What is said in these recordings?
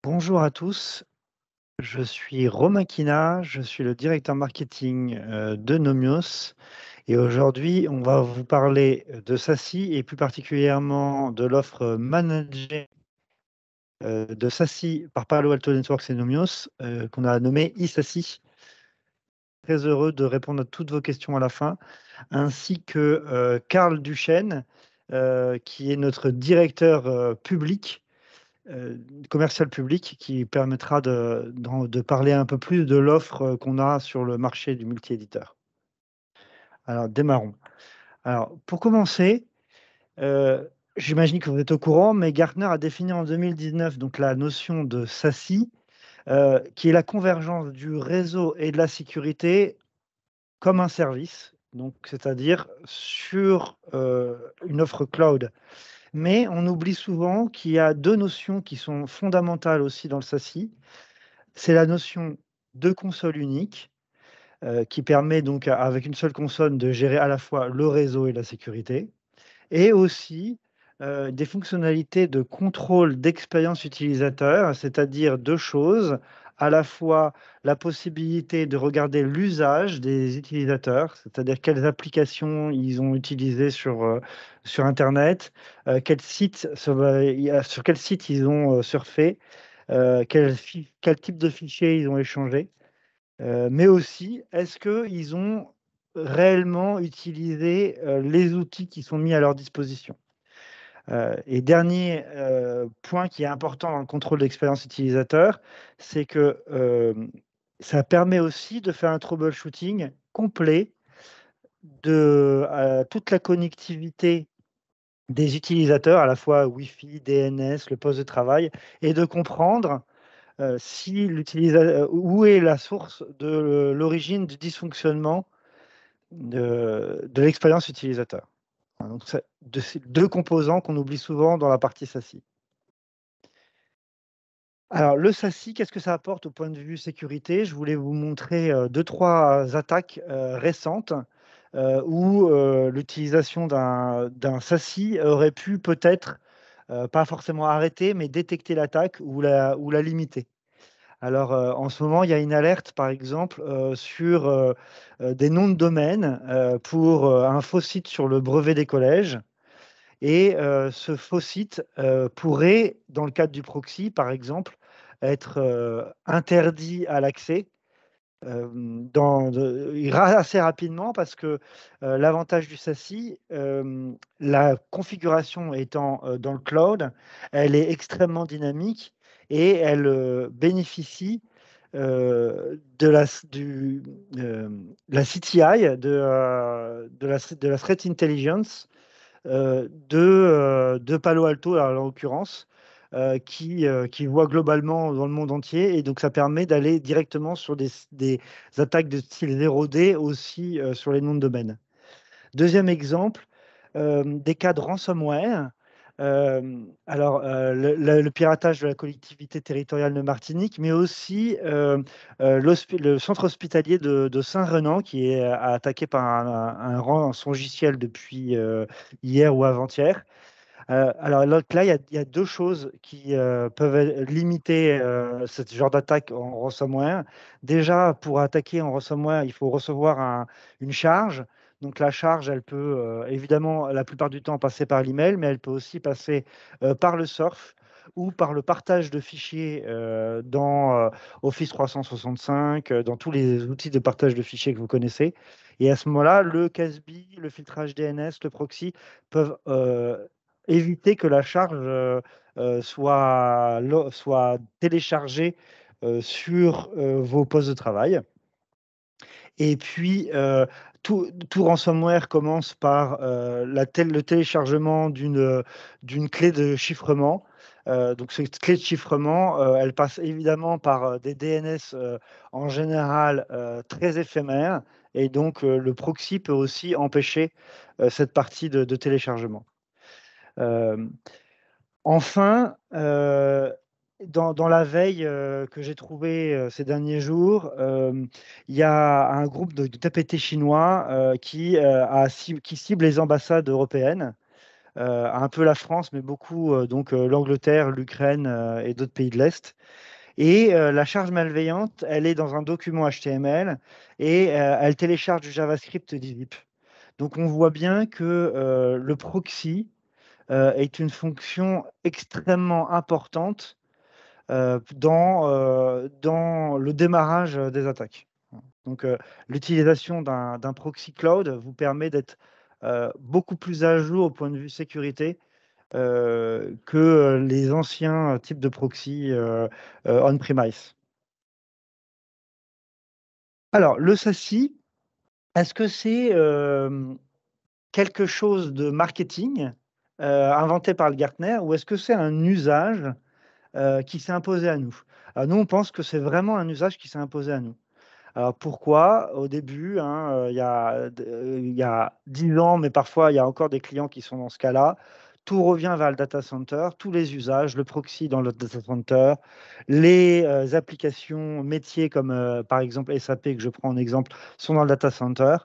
Bonjour à tous, je suis Romain Quina, je suis le directeur marketing de Nomios et aujourd'hui on va vous parler de SASSI et plus particulièrement de l'offre managée de SASSI par Palo Alto Networks et Nomios qu'on a nommé eSASSI. Très heureux de répondre à toutes vos questions à la fin, ainsi que Karl Duchesne qui est notre directeur public commercial public qui permettra de parler un peu plus de l'offre qu'on a sur le marché du multi-éditeur. Alors, démarrons. Alors, pour commencer, j'imagine que vous êtes au courant, mais Gartner a défini en 2019 donc, la notion de SASI, qui est la convergence du réseau et de la sécurité comme un service, donc c'est-à-dire sur une offre cloud. Mais on oublie souvent qu'il y a deux notions qui sont fondamentales aussi dans le SASI. C'est la notion de console unique, qui permet donc, avec une seule console, de gérer à la fois le réseau et la sécurité et aussi, des fonctionnalités de contrôle d'expérience utilisateur, c'est-à-dire 2 choses, à la fois la possibilité de regarder l'usage des utilisateurs, c'est-à-dire quelles applications ils ont utilisées sur internet, sur quel site ils ont, surfé, quel type de fichiers ils ont échangé, mais aussi est-ce qu'ils ont réellement utilisé, les outils qui sont mis à leur disposition? Et dernier, point qui est important dans le contrôle d'expérience utilisateur, c'est que, ça permet aussi de faire un troubleshooting complet de, toute la connectivité des utilisateurs, à la fois Wi-Fi, DNS, le poste de travail et de comprendre, si où est la source de l'origine du dysfonctionnement de l'expérience utilisateur. Voilà, donc c'est 2 composants qu'on oublie souvent dans la partie SASI. Alors le SASI, qu'est-ce que ça apporte au point de vue sécurité? Je voulais vous montrer, 2-3 attaques, récentes, où, l'utilisation d'un SASI aurait pu peut-être, pas forcément arrêter, mais détecter l'attaque ou la limiter. Alors, en ce moment, il y a une alerte, par exemple, sur, des noms de domaine, pour, un faux site sur le brevet des collèges et ce faux site, pourrait, dans le cadre du proxy, par exemple, être, interdit à l'accès, assez rapidement parce que, l'avantage du SASI, la configuration étant, dans le cloud, elle est extrêmement dynamique et elle, bénéficie, la CTI, de la Threat Intelligence, de Palo Alto, en l'occurrence, qui voit globalement dans le monde entier et donc ça permet d'aller directement sur des attaques de style 0D aussi, sur les noms de domaine. Deuxième exemple, des cas de ransomware. Alors, le piratage de la collectivité territoriale de Martinique, mais aussi, le centre hospitalier de Saint-Renan qui est, attaqué par un rançongiciel depuis, hier ou avant-hier. Alors donc là, il y a 2 choses qui, peuvent limiter, ce genre d'attaque en ransomware. Déjà, pour attaquer en ransomware, il faut recevoir une charge. Donc la charge, elle peut, évidemment, la plupart du temps, passer par l'email, mais elle peut aussi passer, par le surf ou par le partage de fichiers, dans, Office 365, dans tous les outils de partage de fichiers que vous connaissez et à ce moment-là, le CASB, le filtrage DNS, le proxy peuvent, éviter que la charge, soit téléchargée, sur, vos postes de travail et puis, tout ransomware commence par, le téléchargement d'une clé de chiffrement. Donc cette clé de chiffrement, elle passe évidemment par, des DNS, en général, très éphémères et donc, le proxy peut aussi empêcher, cette partie de téléchargement. Hem, enfin, dans la veille, que j'ai trouvée, ces derniers jours, il y a un groupe de TPT chinois, qui cible les ambassades européennes, un peu la France, mais beaucoup donc l'Angleterre, l'Ukraine et d'autres pays de l'Est. Et la charge malveillante, elle est dans un document HTML et elle télécharge du JavaScript du zip. Donc on voit bien que le proxy est une fonction extrêmement importante dans le démarrage des attaques. Donc l'utilisation d'un proxy cloud vous permet d'être beaucoup plus à jour au point de vue sécurité que les anciens types de proxy on-premise. Alors, le SASI, est-ce que c'est quelque chose de marketing inventé par le Gartner ou est-ce que c'est un usage qui s'est imposé à nous? Alors, nous, on pense que c'est vraiment un usage qui s'est imposé à nous. Alors pourquoi? Au début, hein, il y a 10 ans, mais parfois il y a encore des clients qui sont dans ce cas-là. Tout revient vers le data center, tous les usages, le proxy dans le data center, les applications métiers comme par exemple SAP que je prends en exemple sont dans le data center.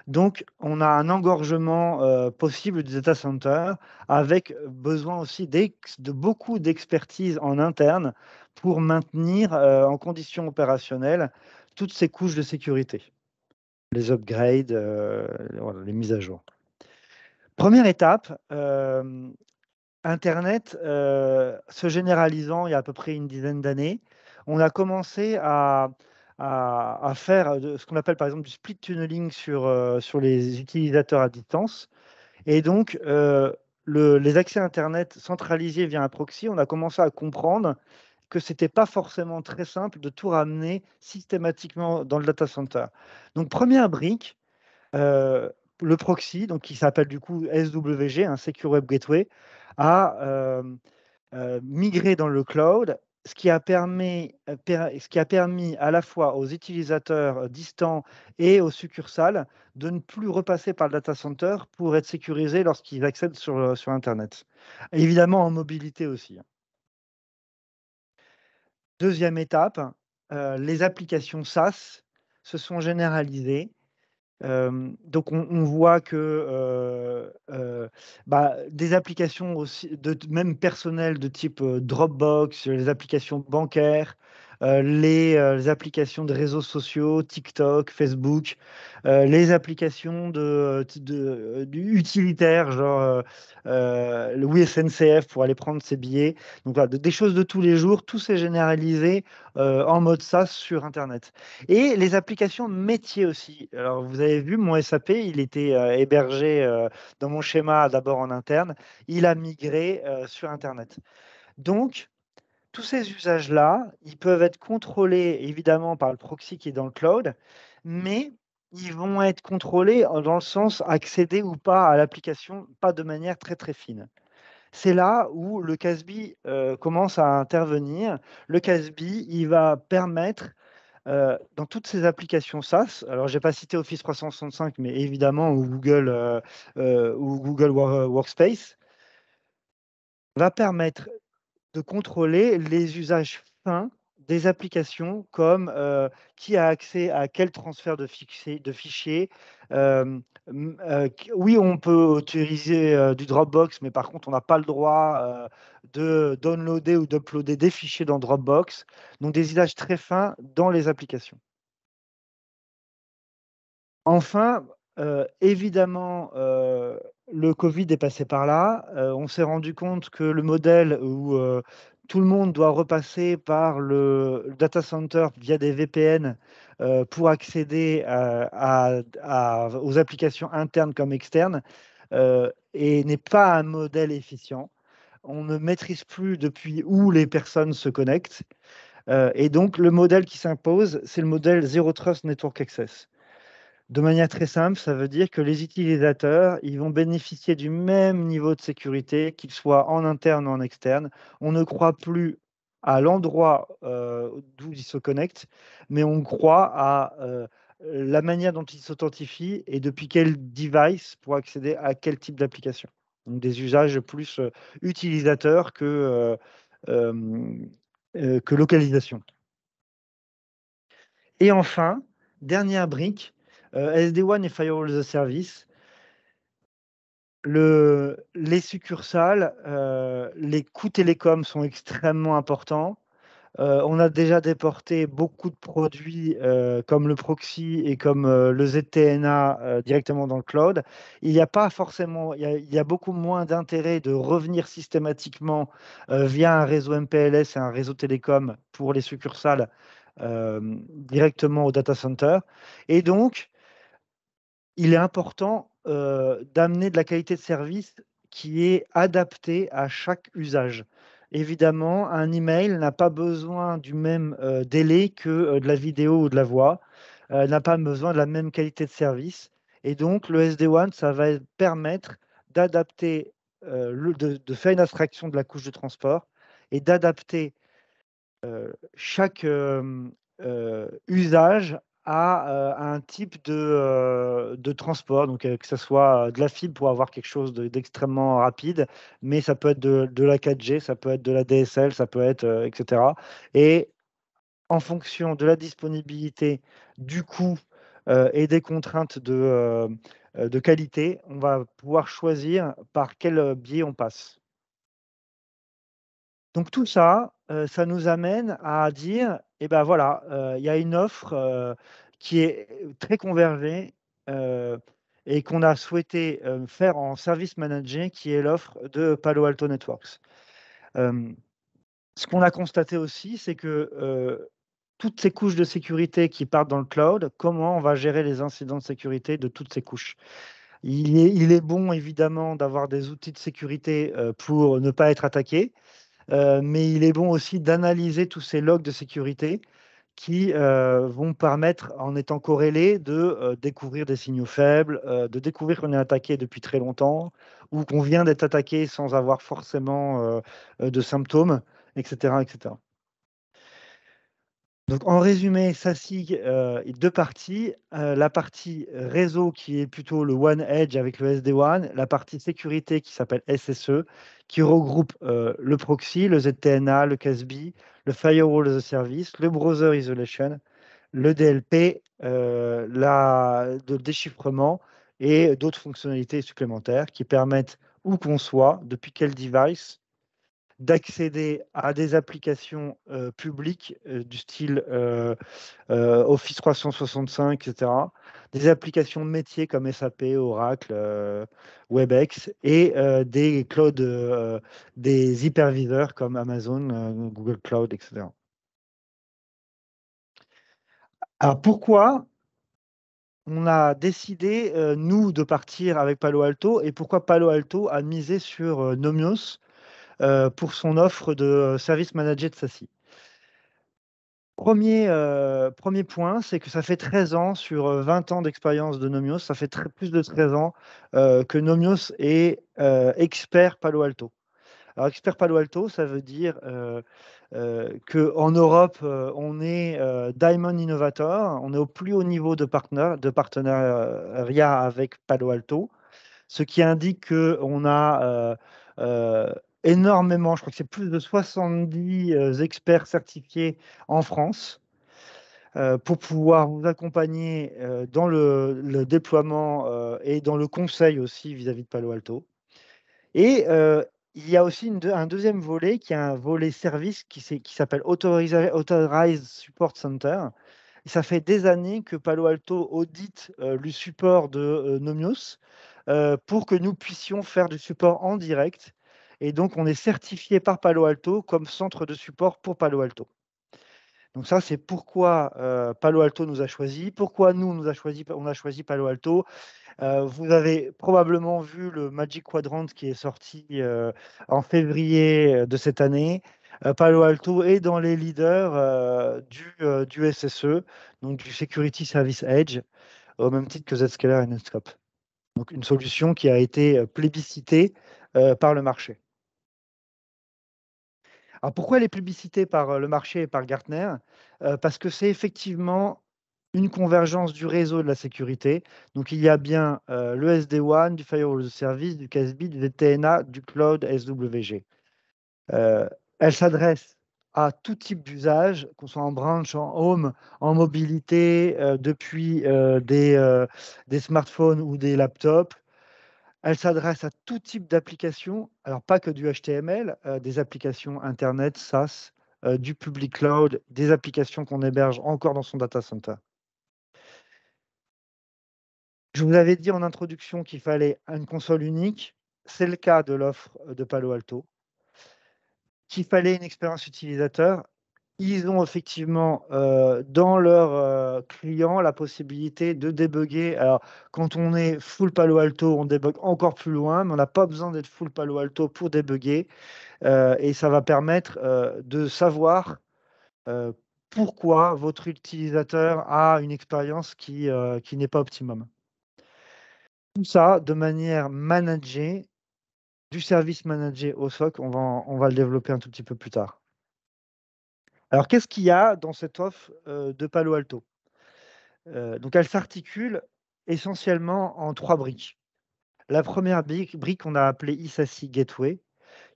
Donc on a un engorgement possible du data center avec besoin aussi de beaucoup d'expertise en interne pour maintenir en conditions opérationnelles toutes ces couches de sécurité, les upgrades, voilà, les mises à jour. Première étape, Internet se généralisant il y a à peu près une dizaine d'années, on a commencé à faire ce qu'on appelle par exemple du split tunneling sur les utilisateurs à distance. Et donc, les accès Internet centralisés via un proxy, on a commencé à comprendre que c'était pas forcément très simple de tout ramener systématiquement dans le data center. Donc première brique, le proxy, donc qui s'appelle du coup SWG, un Secure Web Gateway, a migré dans le cloud, ce qui a permis à la fois aux utilisateurs distants et aux succursales de ne plus repasser par le data center pour être sécurisés lorsqu'ils accèdent sur Internet. Évidemment en mobilité aussi, hein. Deuxième étape, les applications SaaS se sont généralisées. Donc on voit que, des applications aussi même personnelles de type, Dropbox, les applications bancaires, les applications de réseaux sociaux, TikTok, Facebook, les applications utilitaires, genre, le oui SNCF pour aller prendre ses billets. Donc voilà, des choses de tous les jours, tout s'est généralisé, en mode SaaS sur internet. Et les applications métiers aussi. Alors, vous avez vu, mon SAP, il était hébergé dans mon schéma d'abord en interne. Il a migré sur Internet. Donc, tous ces usages-là, ils peuvent être contrôlés évidemment par le proxy qui est dans le cloud, mais ils vont être contrôlés dans le sens accéder ou pas à l'application, pas de manière très très fine. C'est là où le CASB commence à intervenir. Le CASB, il va permettre dans toutes ces applications SaaS, alors j'ai pas cité Office 365, mais évidemment, ou Google Workspace, va permettre de contrôler les usages fins des applications comme qui a accès à quel transfert de fichiers. Oui, on peut autoriser du Dropbox, mais par contre, on n'a pas le droit de downloader ou d'uploader des fichiers dans Dropbox. Donc des usages très fins dans les applications. Enfin, évidemment, le covid est passé par là. On s'est rendu compte que le modèle où, tout le monde doit repasser par le data center via des VPN, pour accéder aux applications internes comme externes, et n'est pas un modèle efficient. On ne maîtrise plus depuis où les personnes se connectent, et donc le modèle qui s'impose, c'est le modèle Zero Trust Network Access. De manière très simple, ça veut dire que les utilisateurs, ils vont bénéficier du même niveau de sécurité, qu'il soit en interne ou en externe. On ne croit plus à l'endroit d'où ils se connectent, mais on croit à la manière dont ils s'authentifient et depuis quel device pour accéder à quel type d'application. Donc des usages plus utilisateurs que localisation. Et enfin, dernière brique, SD-WAN et Firewall as a Service. Les succursales, les coûts télécoms sont extrêmement importants. On a déjà déporté beaucoup de produits comme le proxy et comme le ZTNA directement dans le cloud. Il n'y a pas forcément, il y a beaucoup moins d'intérêt de revenir systématiquement via un réseau MPLS et un réseau télécom pour les succursales directement au data center. Et donc, il est important d'amener de la qualité de service qui est adaptée à chaque usage. Évidemment, un email n'a pas besoin du même délai que de la vidéo ou de la voix, n'a pas besoin de la même qualité de service. Et donc, le SD-WAN, ça va permettre d'adapter, de faire une abstraction de la couche de transport et d'adapter chaque usage à un type de transport, donc que ce soit de la fibre pour avoir quelque chose d'extrêmement rapide, mais ça peut être de la 4G, ça peut être de la DSL, ça peut être, etc. Et en fonction de la disponibilité, du coût et des contraintes de qualité, on va pouvoir choisir par quel biais on passe. Donc tout ça, ça nous amène à dire: «Et ben voilà, il y a une offre, qui est très convergée, heu et qu'on a souhaité, faire en service managé, qui est l'offre de Palo Alto Networks». Hem, Ce qu'on a constaté aussi, c'est que, toutes ces couches de sécurité qui partent dans le cloud, comment on va gérer les incidents de sécurité de toutes ces couches? Il est bon évidemment d'avoir des outils de sécurité, pour ne pas être attaqué. Mais il est bon aussi d'analyser tous ces logs de sécurité qui, vont permettre, en étant corrélés, de, découvrir des signaux faibles, de découvrir qu'on est attaqué depuis très longtemps ou qu'on vient d'être attaqué sans avoir forcément, de symptômes, et cetera, et cetera. Donc en résumé, SASI, est 2 parties, la partie réseau qui est plutôt le One Edge avec le SD-WAN, la partie sécurité qui s'appelle SSE, qui regroupe, le proxy, le ZTNA, le CASB, le Firewall as a Service, le Browser Isolation, le DLP, le déchiffrement et d'autres fonctionnalités supplémentaires qui permettent, où qu'on soit, depuis quel device, d'accéder à des applications, publiques, du style, Office 365 et cetera. Des applications de métier comme SAP, Oracle, Webex et des clouds, des hyperviseurs comme Amazon, Google Cloud et cetera. Alors pourquoi on a décidé, nous, de partir avec Palo Alto et pourquoi Palo Alto a misé sur, Nomios, pour son offre de, service managé de SASI? 1er point, c'est que ça fait 13 ans sur, 20 ans d'expérience de Nomios, ça fait plus de 13 ans, que Nomios est, expert Palo Alto. Alors expert Palo Alto, ça veut dire, qu'en Europe, on est, Diamond Innovator, on est au plus haut niveau de partenariat avec Palo Alto. Ce qui indique qu'on a, énormément, je crois que c'est plus de 70, experts certifiés en France, pour pouvoir vous accompagner, dans le déploiement, et dans le conseil aussi vis-à-vis de Palo Alto. Et il y a aussi un deuxième volet qui est un volet service qui s'appelle Authorized Support Center. Et ça fait des années que Palo Alto audite, le support de, Nomios, pour que nous puissions faire du support en direct. Et donc on est certifié par Palo Alto comme centre de support pour Palo Alto. Donc ça, c'est pourquoi, Palo Alto nous a choisis, pourquoi nous, on a choisi Palo Alto. Vous avez probablement vu le Magic Quadrant qui est sorti, en février, de cette année. Palo Alto est dans les leaders, du SSE, donc du Security Service Edge, au même titre que Zscaler et Netskope. Donc une solution qui a été, plébiscitée, par le marché. Alors pourquoi elle est plébiscitée par, le marché et par Gartner? Parce que c'est effectivement une convergence du réseau et de la sécurité. Donc il y a bien, le SD-WAN, du Firewall as a Service, du CASB, du VTNA, du Cloud SWG. Elle s'adresse à tout type d'usage, qu'on soit en branch, en home, en mobilité, depuis, des smartphones ou des laptops, Elle s'adresse à tout type d'applications, alors pas que du HTML, des applications internet, SaaS, du public cloud, des applications qu'on héberge encore dans son data center. Je vous avais dit en introduction qu'il fallait une console unique. C'est le cas de l'offre de Palo Alto. Qu'il fallait une expérience utilisateur. Ils ont effectivement dans leur client la possibilité de débugger. Alors, quand on est full Palo Alto, on débug encore plus loin, mais on n'a pas besoin d'être full Palo Alto pour débugger. Et ça va permettre de savoir euh, pourquoi votre utilisateur a une expérience qui n'est pas optimum. Tout ça de manière managée, du service managé au SOC, on va le développer un tout petit peu plus tard. Alors, qu'est-ce qu'il y a dans cette offre de Palo Alto? Donc, elle s'articule essentiellement en 3 briques. La première brique, on a appelée ISASI Gateway,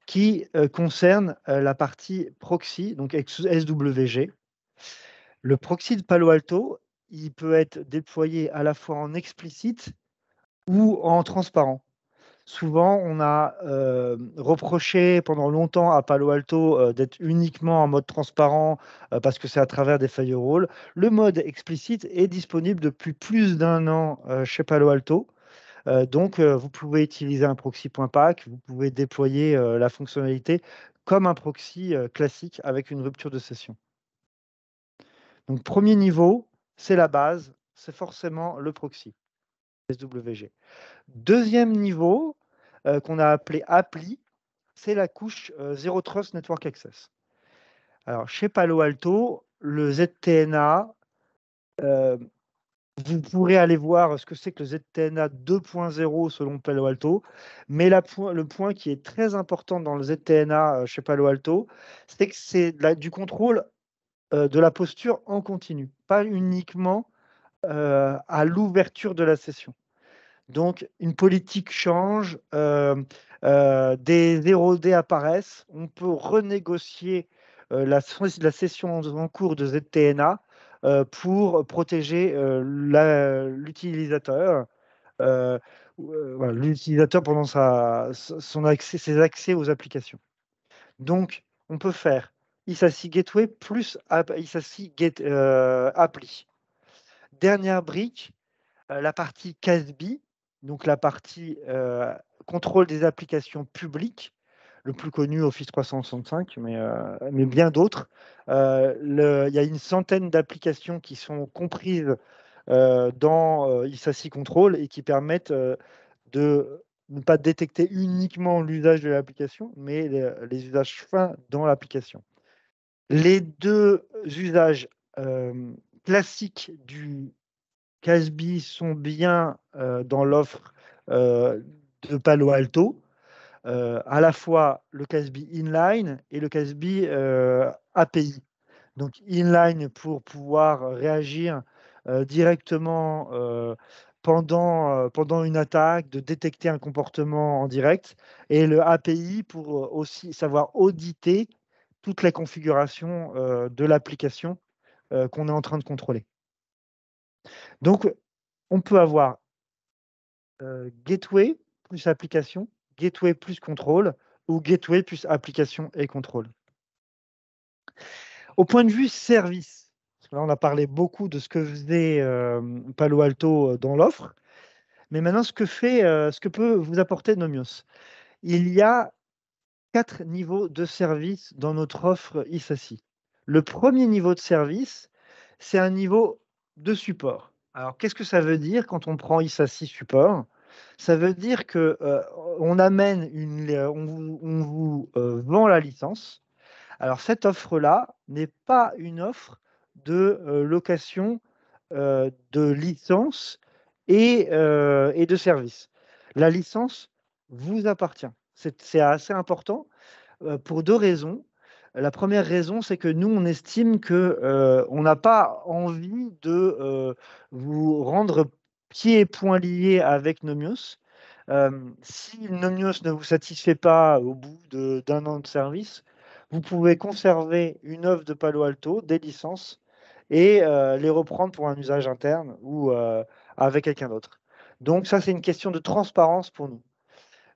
qui concerne la partie proxy, donc SWG. Le proxy de Palo Alto, il peut être déployé à la fois en explicite ou en transparent. Souvent, on a reproché pendant longtemps à Palo Alto d'être uniquement en mode transparent parce que c'est à travers des firewalls. Le mode explicite est disponible depuis plus d'1 an chez Palo Alto. Donc, vous pouvez utiliser un proxy.pack, vous pouvez déployer la fonctionnalité comme un proxy classique avec une rupture de session. Donc, premier niveau, c'est la base, c'est forcément le proxy, SWG. Deuxième niveau, qu'on a appelé appli, c'est la couche Zero Trust Network Access. Alors, chez Palo Alto, le ZTNA, vous pourrez aller voir ce que c'est que le ZTNA 2.0 selon Palo Alto, mais le point qui est très important dans le ZTNA chez Palo Alto, c'est que c'est du contrôle de la posture en continu, pas uniquement à l'ouverture de la session. Donc, une politique change, des 0D apparaissent, on peut renégocier la session en cours de ZTNA pour protéger l'utilisateur, voilà, l'utilisateur pendant ses accès aux applications. Donc, on peut faire ISASI Gateway plus ISASI Appli. Dernière brique, la partie CASB, donc la partie contrôle des applications publiques, le plus connu Office 365, mais bien d'autres. Il y a une centaine d'applications qui sont comprises dans ISASI Control et qui permettent de ne pas détecter uniquement l'usage de l'application, mais les usages fins dans l'application. Les deux usages classiques du CASB sont bien dans l'offre de Palo Alto, à la fois le CASB inline et le CASB API. Donc inline pour pouvoir réagir directement pendant une attaque, de détecter un comportement en direct, et le API pour aussi savoir auditer toute la configuration de l'application qu'on est en train de contrôler. Donc, on peut avoir gateway plus application, gateway plus contrôle, ou gateway plus application et contrôle. Au point de vue service, parce que là on a parlé beaucoup de ce que faisait Palo Alto dans l'offre, mais maintenant ce que peut vous apporter Nomios. Il y a 4 niveaux de service dans notre offre ISASI. Le premier niveau de service, c'est un niveau de support. Alors, qu'est-ce que ça veut dire quand on prend ISASI support? Ça veut dire que on amène on vous vend la licence. Alors, cette offre-là n'est pas une offre de location de licence et de service. La licence vous appartient. C'est assez important pour 2 raisons. La première raison, c'est que nous, on estime que on n'a pas envie de vous rendre pieds et poings liés avec Nomios. Si Nomios ne vous satisfait pas au bout d'1 an de service, vous pouvez conserver une offre de Palo Alto, des licences, et les reprendre pour un usage interne ou avec quelqu'un d'autre. Donc ça, c'est une question de transparence pour nous.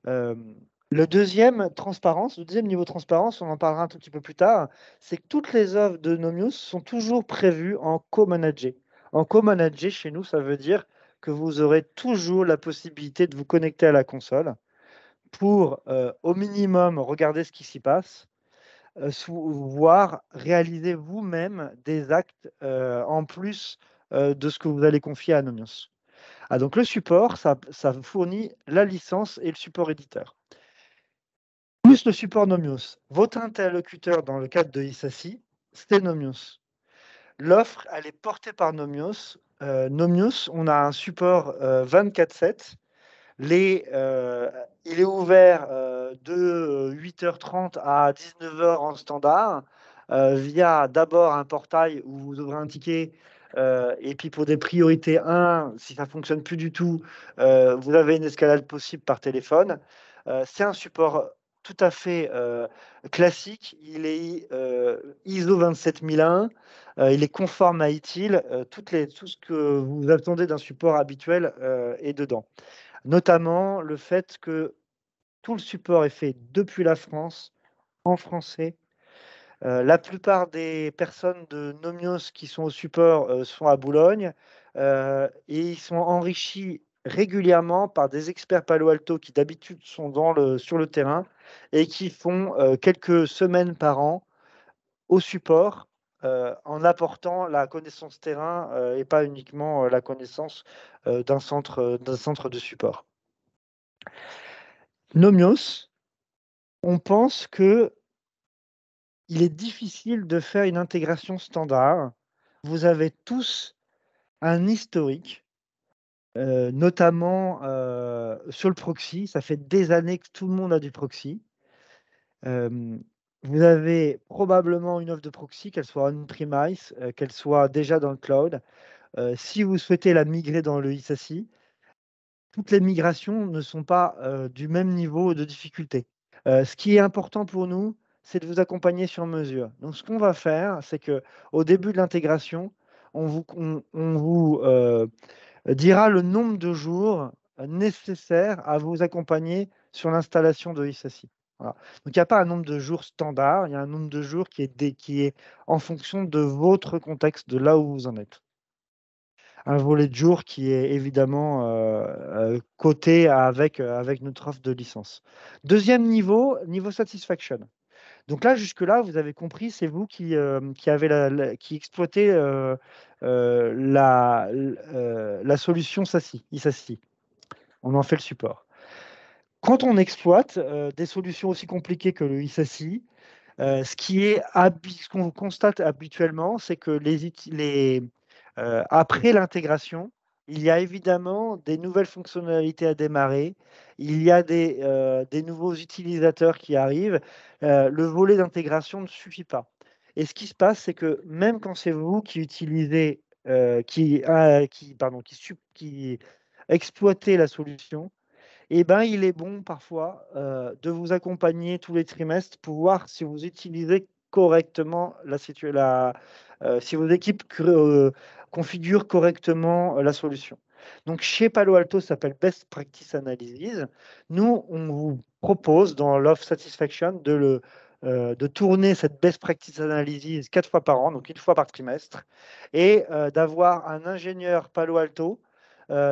Le deuxième transparence, le deuxième niveau de transparence, on en parlera un tout petit peu plus tard, c'est que toutes les offres de Nomius sont toujours prévues en co-managé. En co-managé, chez nous, ça veut dire que vous aurez toujours la possibilité de vous connecter à la console pour, au minimum, regarder ce qui s'y passe, voire réaliser vous-même des actes en plus de ce que vous allez confier à Nomios. Ah, donc le support, ça fournit la licence et le support éditeur. Plus le support Nomios. Votre interlocuteur dans le cadre de ISASI, c'est Nomios. L'offre, elle est portée par Nomios. Nomios, on a un support 24/7. Il est ouvert de 8h30 à 19h en standard via d'abord un portail où vous ouvrez un ticket et puis pour des priorités 1, si ça ne fonctionne plus du tout, vous avez une escalade possible par téléphone. C'est un support tout à fait classique. Il est ISO 27001. Il est conforme à ITIL. Tout ce que vous attendez d'un support habituel est dedans. Notamment le fait que tout le support est fait depuis la France, en français. La plupart des personnes de Nomios qui sont au support sont à Boulogne et ils sont enrichis régulièrement par des experts Palo Alto qui d'habitude sont sur le terrain et qui font quelques semaines par an au support en apportant la connaissance terrain et pas uniquement la connaissance d'un centre de support. Nomios, on pense que il est difficile de faire une intégration standard. Vous avez tous un historique, notamment sur le proxy. Ça fait des années que tout le monde a du proxy. Vous avez probablement une offre de proxy, qu'elle soit on-premise, qu'elle soit déjà dans le cloud. Si vous souhaitez la migrer dans le ISASI, toutes les migrations ne sont pas du même niveau de difficulté. Ce qui est important pour nous, c'est de vous accompagner sur mesure. Donc, ce qu'on va faire, c'est qu'au début de l'intégration, on vous dira le nombre de jours nécessaires à vous accompagner sur l'installation de ISASI. Voilà. Donc, il n'y a pas un nombre de jours standard, il y a un nombre de jours qui est en fonction de votre contexte, de là où vous en êtes. Un volet de jour qui est évidemment coté avec notre offre de licence. Deuxième niveau, niveau satisfaction. Donc là, jusque-là, vous avez compris, c'est vous qui qui exploitez la solution SASI, ISASI. On en fait le support. Quand on exploite des solutions aussi compliquées que le ISASI, ce qu'on constate habituellement, c'est que après l'intégration, il y a évidemment des nouvelles fonctionnalités à démarrer, il y a des nouveaux utilisateurs qui arrivent. Le volet d'intégration ne suffit pas. Et ce qui se passe, c'est que même quand c'est vous qui utilisez, qui exploitez la solution, eh ben, il est bon parfois de vous accompagner tous les trimestres pour voir si vous utilisez correctement si vos équipes configurent correctement la solution. Donc, chez Palo Alto, ça s'appelle Best Practice Analysis. Nous, on vous propose dans l'offre Satisfaction de tourner cette Best Practice Analysis 4 fois par an, donc une fois par trimestre, et d'avoir un ingénieur Palo Alto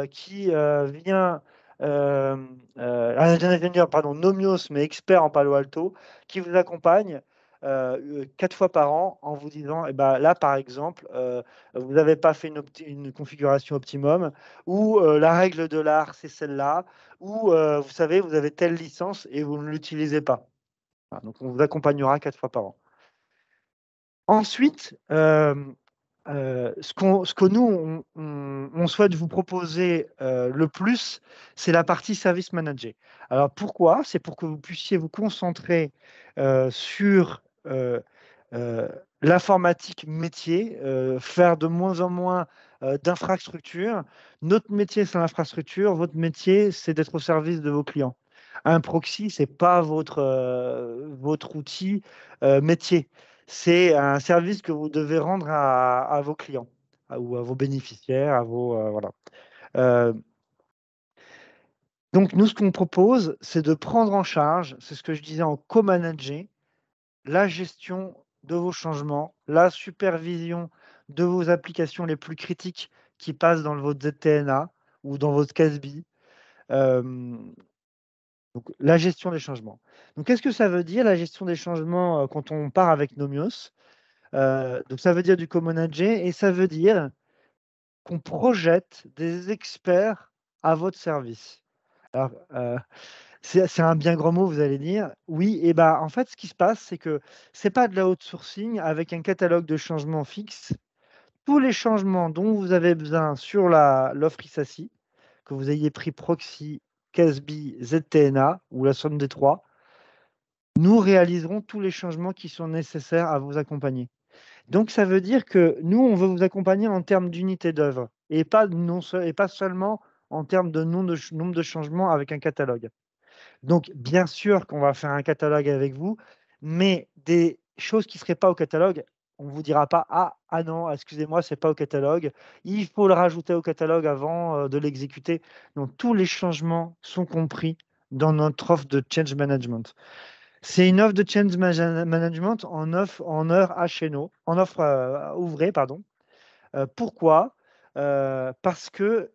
qui vient un ingénieur, pardon, Nomios, mais expert en Palo Alto, qui vous accompagne 4 fois par an en vous disant, eh ben, là, par exemple, vous n'avez pas fait une configuration optimum, ou la règle de l'art, c'est celle-là, ou vous savez, vous avez telle licence et vous ne l'utilisez pas. Voilà, donc, on vous accompagnera 4 fois par an. Ensuite, ce que nous, on souhaite vous proposer le plus, c'est la partie service manager. Alors pourquoi? C'est pour que vous puissiez vous concentrer sur l'informatique métier, faire de moins en moins d'infrastructures. Notre métier, c'est l'infrastructure. Votre métier, c'est d'être au service de vos clients. Un proxy, ce n'est pas votre outil métier. C'est un service que vous devez rendre à vos clients ou à vos bénéficiaires, voilà. Donc, nous, ce qu'on propose, c'est de prendre en charge, c'est ce que je disais en co-manager, la gestion de vos changements, la supervision de vos applications les plus critiques qui passent dans votre ZTNA ou dans votre CASB. Donc, la gestion des changements. Donc, qu'est-ce que ça veut dire, la gestion des changements, quand on part avec Nomios? Donc, ça veut dire du co-manager et ça veut dire qu'on projette des experts à votre service. Alors, c'est un bien grand mot, vous allez dire. Oui, et ben, en fait, ce qui se passe, c'est que c'est pas de la outsourcing avec un catalogue de changements fixe. Tous les changements dont vous avez besoin sur l'offre ISASI, que vous ayez pris Proxy, CASB, ZTNA ou la somme des trois, nous réaliserons tous les changements qui sont nécessaires à vous accompagner. Donc, ça veut dire que nous, on veut vous accompagner en termes d'unité d'œuvre et pas, et pas seulement en termes de nombre de changements avec un catalogue. Donc, bien sûr qu'on va faire un catalogue avec vous, mais des choses qui ne seraient pas au catalogue, on ne vous dira pas: ah non, excusez-moi, c'est pas au catalogue. Il faut le rajouter au catalogue avant de l'exécuter. Donc, tous les changements sont compris dans notre offre de change management. C'est une offre de change management en heure HNO, en offre ouvrée, pardon. Pourquoi? Parce que,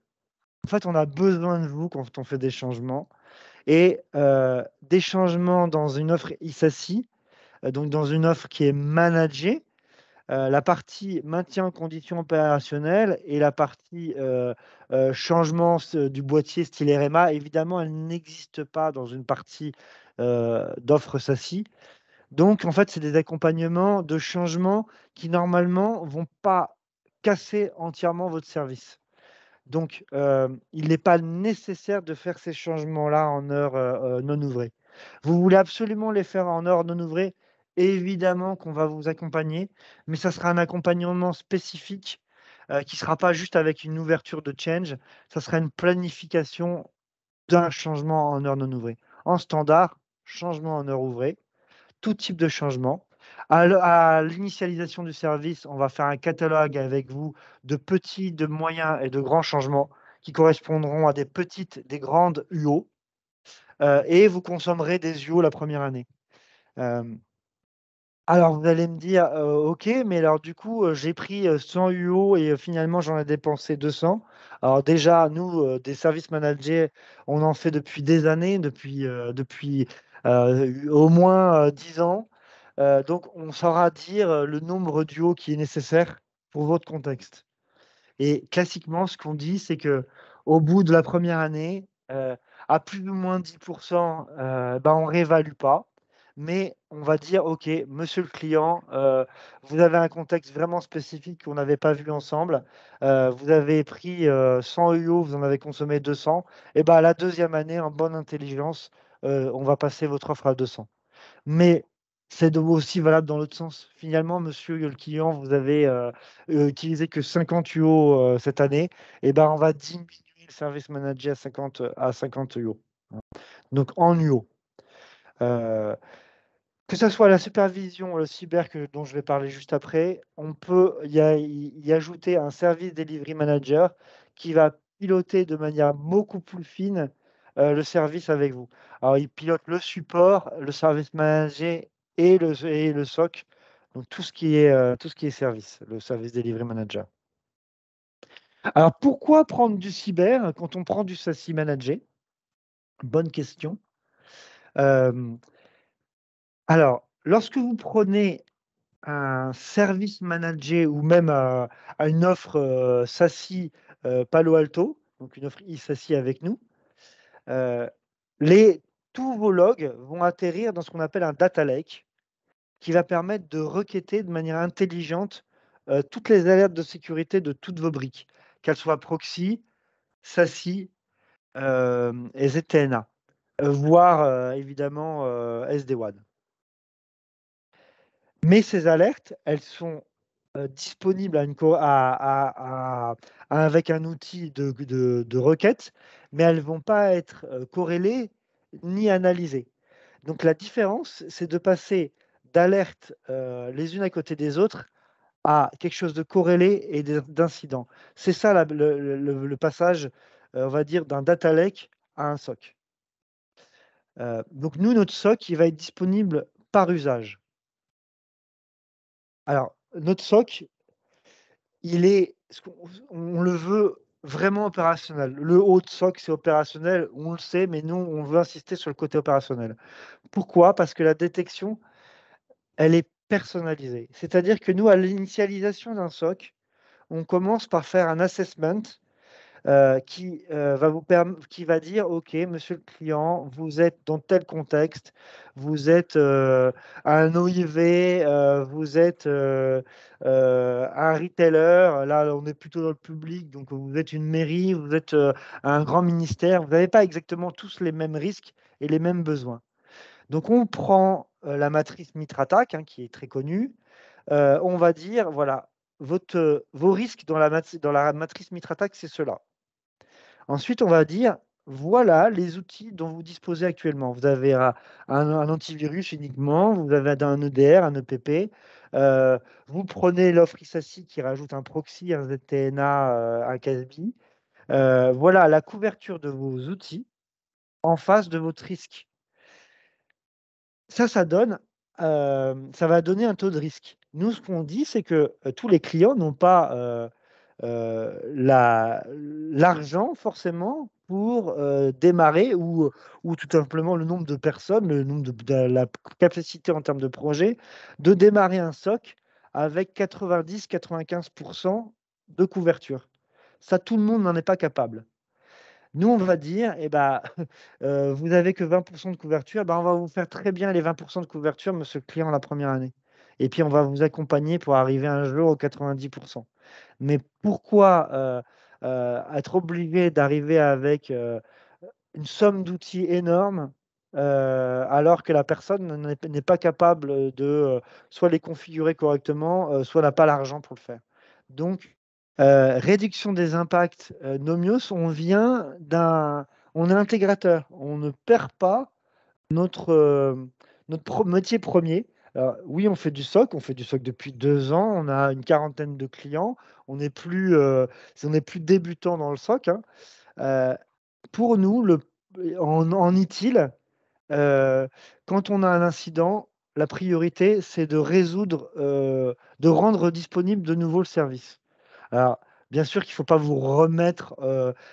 en fait, on a besoin de vous quand on fait des changements. Et des changements dans une offre ISASI, donc dans une offre qui est managée, la partie maintien en condition opérationnelle et la partie changement du boîtier style RMA, évidemment, elle n'existe pas dans une partie d'offre SASI. Donc, en fait, c'est des accompagnements de changements qui, normalement, vont pas casser entièrement votre service. Donc, il n'est pas nécessaire de faire ces changements-là en heure non ouvrée. Vous voulez absolument les faire en heure non ouvrée, évidemment qu'on va vous accompagner, mais ça sera un accompagnement spécifique qui ne sera pas juste avec une ouverture de change, ça sera une planification d'un changement en heure non ouvrée. En standard, changement en heure ouvrée, tout type de changement. À l'initialisation du service, on va faire un catalogue avec vous de petits, de moyens et de grands changements qui correspondront à des petites, des grandes UO. Et vous consommerez des UO la première année. Alors vous allez me dire, OK, mais alors du coup, j'ai pris, 100 UO et finalement j'en ai dépensé 200. Alors déjà, nous, des services managés, on en fait depuis des années, depuis, au moins, 10 ans. Donc on saura dire, le nombre d'UO qui est nécessaire pour votre contexte. Et classiquement, ce qu'on dit, c'est que au bout de la première année, à plus ou moins 10 ben, on réévalue pas, mais on va dire: «OK, monsieur le client, vous avez un contexte vraiment spécifique qu'on n'avait pas vu ensemble. Vous avez pris, 100 UO, vous en avez consommé 200 et ben, la deuxième année, en bonne intelligence, on va passer votre offre à 200». Mais c'est aussi valable dans l'autre sens. Finalement, monsieur le client, vous avez, utilisé que 50 UO, cette année et ben, on va diminuer le service manager à 50 UO. Donc en UO. Heu, que ça soit la supervision, le cyber dont je vais parler juste après, on peut y ajouter un service delivery manager qui va piloter de manière beaucoup plus fine, le service avec vous. Alors il pilote le support, le service manager et le SOC, donc tout ce qui est service, le service delivery manager. Alors pourquoi prendre du cyber quand on prend du SASI managé? Bonne question. Hem, alors lorsque vous prenez un service managé ou même à une offre, SASI, Palo Alto, donc une offre eSASI avec nous, heu, les tous vos logs vont atterrir dans ce qu'on appelle un data lake, qui va permettre de requêter de manière intelligente, toutes les alertes de sécurité de toutes vos briques, qu'elles soient proxy, SASI, et ZTNA, voire, évidemment, SD-WAN. Mais ces alertes, elles sont disponibles à une co avec un outil de requête, mais elles vont pas être, corrélées ni analysées. Donc la différence, c'est de passer d'alertes, les unes à côté des autres à quelque chose de corrélé et d'incident. C'est ça la le passage, on va dire d'un data lake à un SOC. Donc nous, notre SOC, il va être disponible par usage. Alors, notre SOC, on le veut vraiment opérationnel. Le haut de SOC, c'est opérationnel, on le sait, mais nous, on veut insister sur le côté opérationnel. Pourquoi? Parce que la détection, elle est personnalisée. C'est-à-dire que nous, à l'initialisation d'un SOC, on commence par faire un assessment qui va dire: «OK, monsieur le client, vous êtes dans tel contexte, vous êtes, un OIV, vous êtes, un retailer». Là, on est plutôt dans le public, donc vous êtes une mairie, vous êtes, un grand ministère. Vous n'avez pas exactement tous les mêmes risques et les mêmes besoins. Donc on prend, la matrice Mitra-Attack, hein, qui est très connue. On va dire: «Voilà, vos risques dans la matrice Mitra-Attack, c'est cela». Ensuite, on va dire: «Voilà les outils dont vous disposez actuellement». Vous avez un antivirus uniquement, vous avez un EDR, un EPP, vous prenez l'offre ISASI qui rajoute un proxy, un ZTNA, un CASB. Voilà la couverture de vos outils en face de votre risque. Ça donne, ça va donner un taux de risque. Nous, ce qu'on dit, c'est que, tous les clients n'ont pas, l'argent forcément pour, démarrer ou tout simplement le nombre de personnes, le nombre de la capacité en termes de projet, de démarrer un SOC avec 90-95 de couverture. Ça, tout le monde n'en est pas capable. Nous, on va dire: «Eh bah, vous avez que 20 de couverture, bah, on va vous faire très bien les 20 de couverture, monsieur le client, la première année et puis on va vous accompagner pour arriver un jour aux 90». Mais pourquoi, être obligé d'arriver avec, une somme d'outils énorme, alors que la personne n'est pas capable, de, soit les configurer correctement, soit n'a pas l'argent pour le faire. Donc, réduction des impacts, Nomios, on est intégrateur. On ne perd pas notre, métier premier. Alors oui, on fait du SOC depuis 2 ans, on a une quarantaine de clients. On n'est plus débutant dans le SOC, hein. Heu, pour nous, en ITIL, quand on a un incident, la priorité, c'est de rendre disponible de nouveau le service. Alors, bien sûr qu'il ne faut pas vous remettre,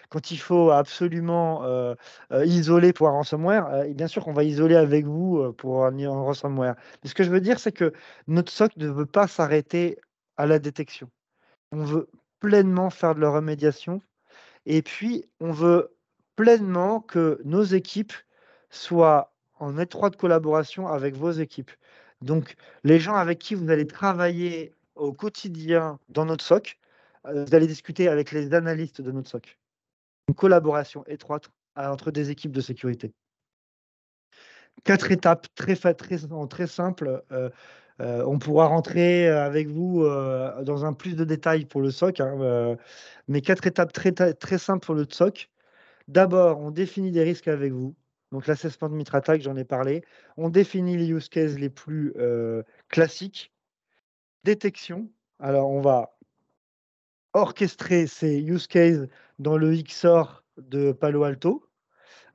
quand il faut absolument, isoler pour un ransomware, bien sûr qu'on va isoler avec vous, pour un ransomware. Mais ce que je veux dire, c'est que notre SOC ne veut pas s'arrêter à la détection. On veut pleinement faire de la remédiation et puis on veut pleinement que nos équipes soient en étroite collaboration avec vos équipes. Donc les gens avec qui vous allez travailler au quotidien dans notre SOC, vous allez discuter avec les analystes de notre SOC. Une collaboration étroite, entre des équipes de sécurité. 4 étapes très simples, on pourra rentrer, avec vous, dans un plus de détails pour le SOC, hein, mais 4 étapes très simples pour le SOC. D'abord, on définit des risques avec vous. Donc l'assessment de Mitra-Attack, j'en ai parlé. On définit les use cases les plus, classiques. Détection, alors on va orchestrer ces use cases dans le XOR de Palo Alto,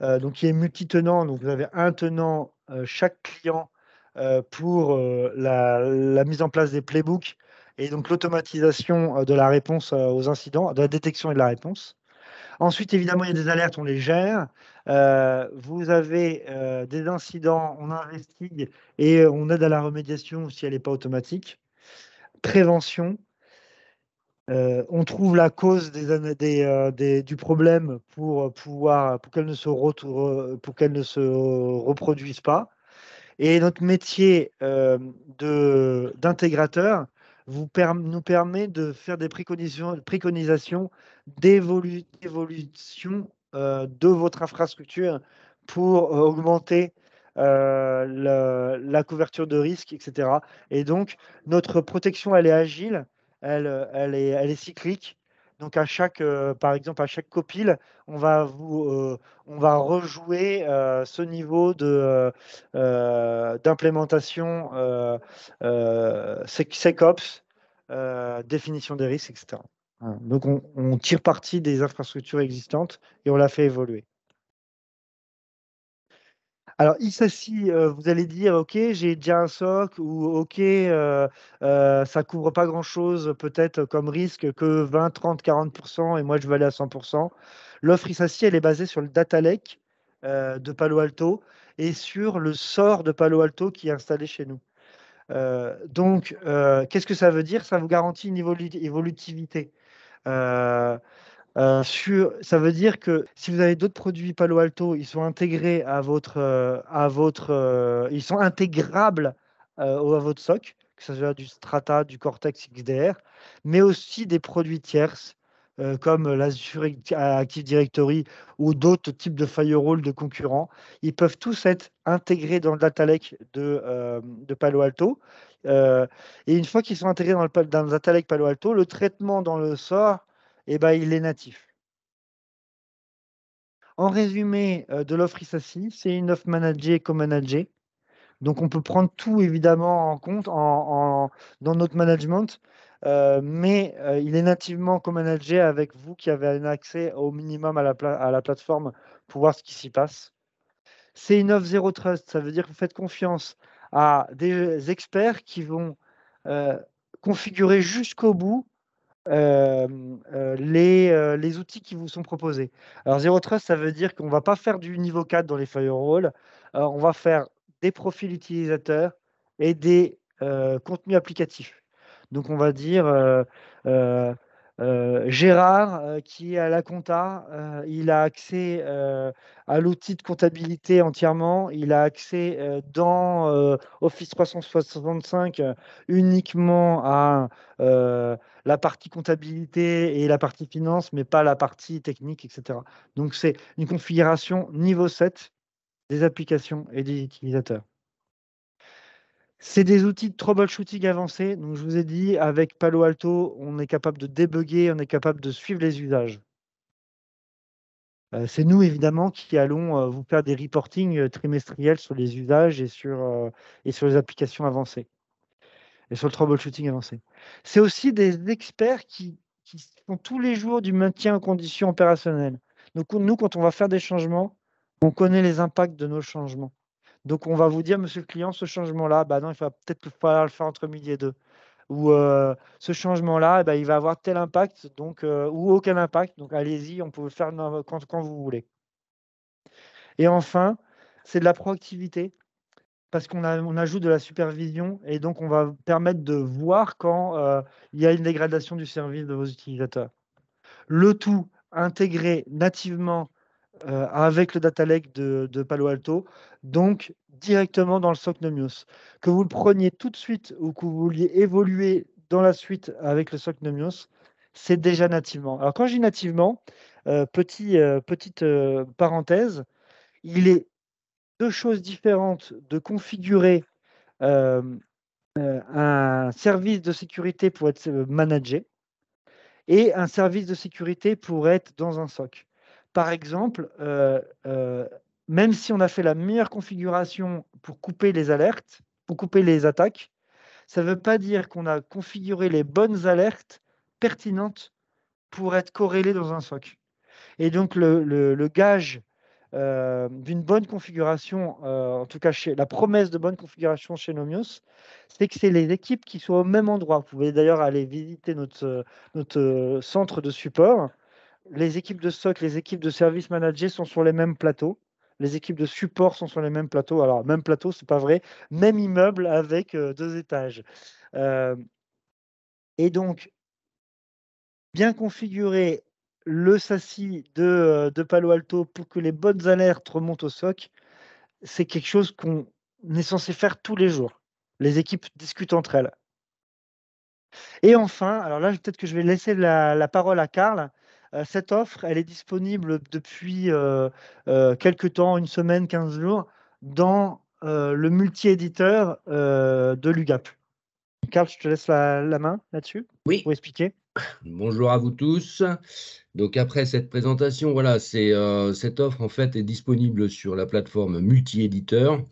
donc qui est multi-tenant. Donc vous avez un tenant, chaque client, pour, la mise en place des playbooks et donc l'automatisation, de la réponse, aux incidents, de la détection et de la réponse. Ensuite, évidemment, il y a des alertes, on les gère. Vous avez, des incidents, on investigue et on aide à la remédiation si elle n'est pas automatique. Prévention, on trouve la cause du problème pour qu'elle ne se reproduise pas. Et notre métier, d'intégrateur nous permet de faire des préconisations d'évolution, de votre infrastructure pour, augmenter, la couverture de risque et cetera. Et donc notre protection, elle est agile, elle est cyclique. Donc par exemple, à chaque copil, on va vous, on va rejouer, ce niveau d'implémentation, SecOps, définition des risques et cetera. Voilà, donc on tire parti des infrastructures existantes et on la fait évoluer. Alors, ISASI, vous allez dire, OK, j'ai déjà un SOC ou OK, ça couvre pas grand-chose, peut-être comme risque que 20, 30, 40% et moi je veux aller à 100%. L'offre ISASI, elle est basée sur le data lake de Palo Alto et sur le SOAR de Palo Alto qui est installé chez nous. Donc, qu'est-ce que ça veut dire? Ça vous garantit une évolutivité. Euh, ça veut dire que si vous avez d'autres produits Palo Alto, ils sont intégrés ils sont intégrables à votre SOC, que ce soit du Strata, du Cortex XDR, mais aussi des produits tierces comme l'Azure Active Directory ou d'autres types de firewall de concurrents. Ils peuvent tous être intégrés dans le data lake de Palo Alto. Euh, et une fois qu'ils sont intégrés dans le data lake Palo Alto, le traitement dans le SOAR eh ben, il est natif. En résumé de l'offre ISASI, c'est une offre managée et co-managée. Donc, on peut prendre tout évidemment en compte dans notre management, mais il est nativement co-managé avec vous qui avez un accès au minimum à la plateforme pour voir ce qui s'y passe. C'est une offre Zero Trust, ça veut dire que vous faites confiance à des experts qui vont configurer jusqu'au bout les outils qui vous sont proposés. Alors, Zero Trust, ça veut dire qu'on ne va pas faire du niveau 4 dans les firewalls. On va faire des profils utilisateurs et des contenus applicatifs. Donc, on va dire euh, Gérard, qui est à la compta, il a accès à l'outil de comptabilité entièrement. Il a accès dans Office 365 uniquement à la partie comptabilité et la partie finance, mais pas la partie technique, etc. Donc, c'est une configuration niveau 7 des applications et des utilisateurs. C'est des outils de troubleshooting avancés. Donc, je vous ai dit, avec Palo Alto, on est capable de débugger, on est capable de suivre les usages. C'est nous, évidemment, qui allons vous faire des reportings trimestriels sur les usages et sur les applications avancées et sur le troubleshooting avancé. C'est aussi des experts qui font tous les jours du maintien en conditions opérationnelles. Donc, nous, quand on va faire des changements, on connaît les impacts de nos changements. Donc, on va vous dire, monsieur le client, ce changement-là, bah non, il va peut-être falloir le faire entre midi et deux. Ou ce changement-là, eh ben, il va avoir tel impact, donc, ou aucun impact. Donc, allez-y, on peut le faire quand vous voulez. Et enfin, c'est de la proactivité parce on ajoute de la supervision et donc on va permettre de voir quand il y a une dégradation du service de vos utilisateurs. Le tout intégré nativement avec le data lake de Palo Alto, donc directement dans le SOC Nomios. Que vous le preniez tout de suite ou que vous vouliez évoluer dans la suite avec le SOC Nomios, c'est déjà nativement. Alors quand je dis nativement, petite parenthèse, il est deux choses différentes de configurer euh, un service de sécurité pour être managé et un service de sécurité pour être dans un SOC. Par exemple, même si on a fait la meilleure configuration pour couper les alertes, pour couper les attaques, ça ne veut pas dire qu'on a configuré les bonnes alertes pertinentes pour être corrélées dans un SOC. Et donc, le gage d'une bonne configuration, en tout cas la promesse de bonne configuration chez Nomios, c'est que c'est les équipes qui sont au même endroit. Vous pouvez d'ailleurs aller visiter notre centre de support. Les équipes de SOC, les équipes de service managés sont sur les mêmes plateaux. Les équipes de support sont sur les mêmes plateaux. Alors, même plateau, c'est pas vrai. Même immeuble avec 2 étages. Euh, et donc, bien configurer le SASI de Palo Alto pour que les bonnes alertes remontent au SOC, c'est quelque chose qu'on est censé faire tous les jours. Les équipes discutent entre elles. Et enfin, alors là, peut-être que je vais laisser la parole à Karl. Cette offre, elle est disponible depuis quelques temps, une semaine, 15 jours, dans le multi-éditeur de l'UGAP. Karl, je te laisse la main là-dessus Oui, pour expliquer. bonjour à vous tous. Donc après cette présentation, voilà, cette offre en fait est disponible sur la plateforme multi-éditeur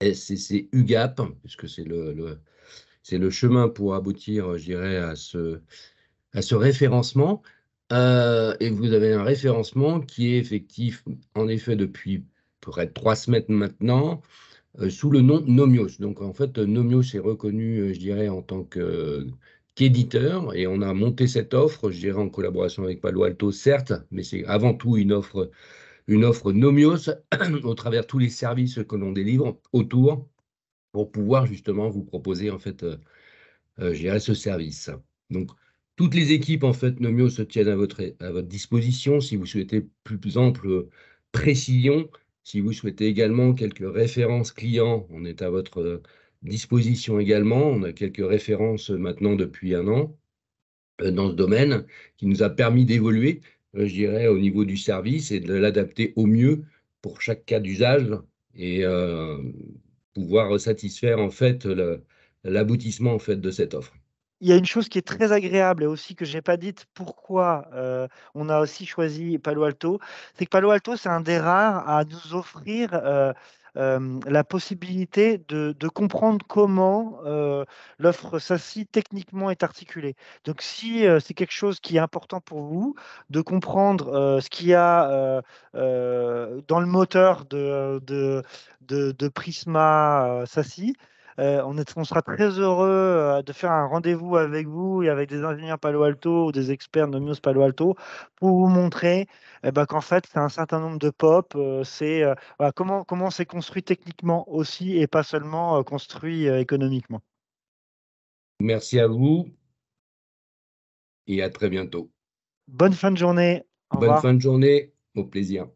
SCC UGAP, puisque c'est le chemin pour aboutir, je dirais, à ce référencement. Et vous avez un référencement qui est effectif, en effet, depuis près de 3 semaines maintenant, sous le nom Nomios. Donc en fait, Nomios est reconnu, je dirais, en tant qu'éditeur, et on a monté cette offre, je dirais, en collaboration avec Palo Alto, certes, mais c'est avant tout une offre Nomios au travers de tous les services que l'on délivre autour pour pouvoir justement vous proposer en fait, je dirais, ce service. Donc toutes les équipes en fait Nomios se tiennent à votre disposition si vous souhaitez plus ample précision, si vous souhaitez également quelques références clients, on est à votre disposition également. On a quelques références maintenant depuis un an dans ce domaine, qui nous a permis d'évoluer, je dirais, au niveau du service et de l'adapter au mieux pour chaque cas d'usage, et pouvoir satisfaire en fait l'aboutissement en fait de cette offre. Il y a une chose qui est très agréable et aussi que j'ai pas dite, pourquoi, on a aussi choisi Palo Alto, c'est que Palo Alto, c'est un des rares à nous offrir, la possibilité de comprendre comment, l'offre SASI techniquement est articulée. Donc si, c'est quelque chose qui est important pour vous, de comprendre, ce qu'il y a, dans le moteur de Prisma, SASI, on sera très heureux de faire un rendez-vous avec vous et avec des ingénieurs Palo Alto ou des experts de Nomios Palo Alto pour vous montrer qu'en fait, c'est un certain nombre de POP. C'est voilà, comment c'est construit techniquement aussi et pas seulement construit économiquement. Merci à vous et à très bientôt. Bonne fin de journée. Au Bonne revoir. fin de journée, au plaisir.